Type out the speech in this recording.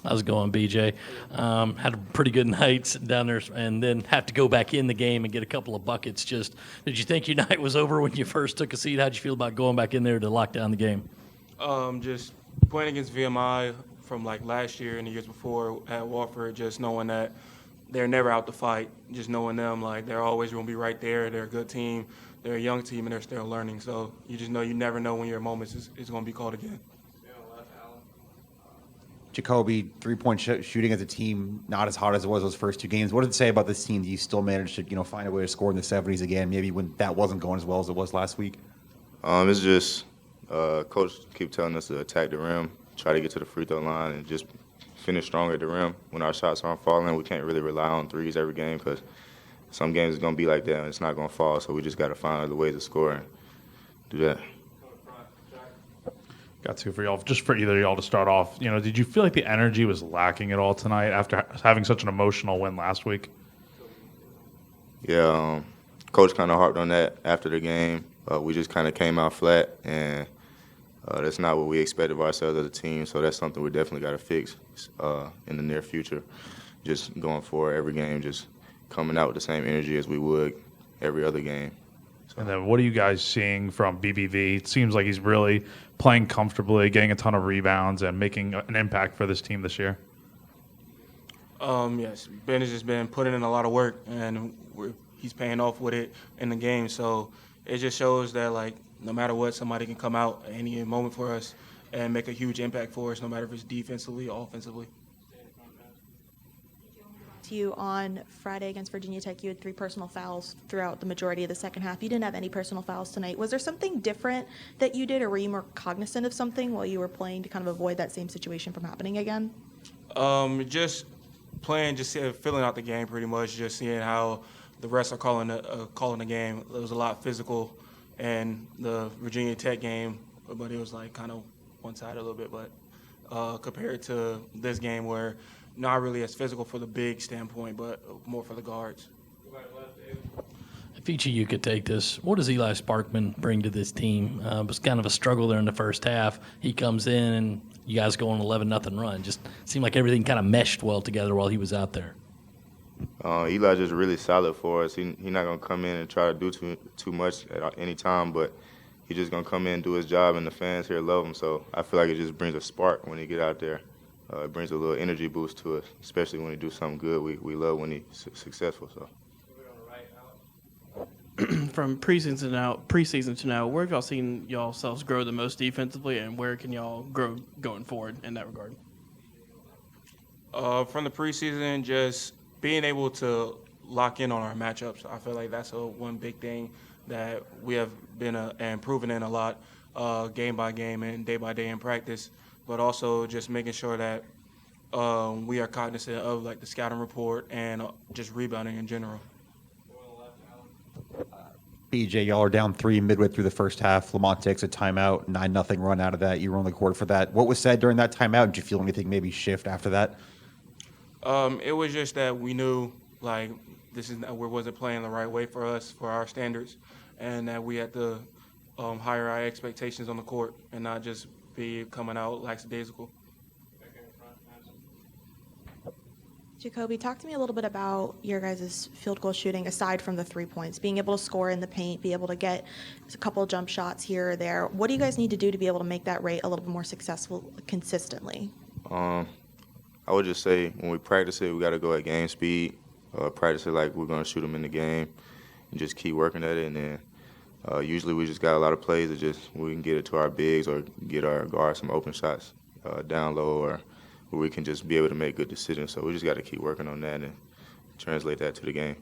How's it going, BJ? Had a pretty good night down there, and then have to go back in the game and get a couple of buckets. Just did you think your night was over when you first took a seat? How'd you feel about going back in there to lock down the game? Just playing against VMI from like last year and the years before at Watford, just knowing that they're never out to fight, just knowing them, like they're always going to be right there. They're a good team. They're a young team, and they're still learning. So you just know you never know when your moment is going to be called again. Jacobi, three-point shooting as a team, not as hot as it was those first two games. What does it say about this team that you still managed to, find a way to score in the 70s again, maybe when that wasn't going as well as it was last week? It's just coach keep telling us to attack the rim, try to get to the free throw line, and just finish strong at the rim. When our shots aren't falling, we can't really rely on threes every game because some games it's going to be like that and it's not going to fall. So we just got to find other ways to score and do that. Got two for y'all. Just for either of y'all to start off, did you feel like the energy was lacking at all tonight after having such an emotional win last week? Yeah, coach kind of harped on that after the game. We just kind of came out flat, and that's not what we expected of ourselves as a team. So that's something we definitely got to fix in the near future. Just going forward every game, just coming out with the same energy as we would every other game. And then what are you guys seeing from BBV? It seems like he's really playing comfortably, getting a ton of rebounds, and making an impact for this team this year. Yes, Ben has just been putting in a lot of work, and he's paying off with it in the game. So it just shows that, like, no matter what, somebody can come out at any moment for us and make a huge impact for us, no matter if it's defensively or offensively. To you on Friday against Virginia Tech, you had 3 personal fouls throughout the majority of the second half. You didn't have any personal fouls tonight. Was there something different that you did, or were you more cognizant of something while you were playing to kind of avoid that same situation from happening again? Just playing, just filling out the game pretty much, just seeing how the refs are calling the game. It was a lot physical in the Virginia Tech game, but it was like kind of one-sided a little bit. But compared to this game where not really as physical for the big standpoint, but more for the guards. If each of you could take this, what does Eli Sparkman bring to this team? It was kind of a struggle there in the first half. He comes in and you guys go on an 11-0 run. Just seemed like everything kind of meshed well together while he was out there. Eli's just really solid for us. He's not going to come in and try to do too much at any time, but he's just going to come in and do his job, and the fans here love him. So I feel like it just brings a spark when he get out there. It brings a little energy boost to us, especially when he do something good. We love when he's successful. So. From preseason to now, where have y'all seen yourselves grow the most defensively, and where can y'all grow going forward in that regard? From the preseason, just being able to lock in on our matchups. I feel like that's one big thing that we have been improving in a lot, game by game and day by day in practice. But also just making sure that we are cognizant of like the scouting report and just rebounding in general. BJ, y'all are down 3 midway through the first half. Lamont takes a timeout, 9-0 run out of that. You were on the court for that. What was said during that timeout? Did you feel anything maybe shift after that? It was just that we knew like we wasn't playing the right way for us, for our standards, and that we had to higher our expectations on the court and not just be coming out lackadaisical. Jacobi, talk to me a little bit about your guys' field goal shooting aside from the 3 points, being able to score in the paint, be able to get a couple of jump shots here or there. What do you guys need to do to be able to make that rate a little bit more successful consistently? I would just say when we practice it, we got to go at game speed, practice it like we're going to shoot them in the game, and just keep working at it. And then usually we just got a lot of plays that just we can get it to our bigs or get our guards some open shots down low, or where we can just be able to make good decisions. So we just got to keep working on that and translate that to the game.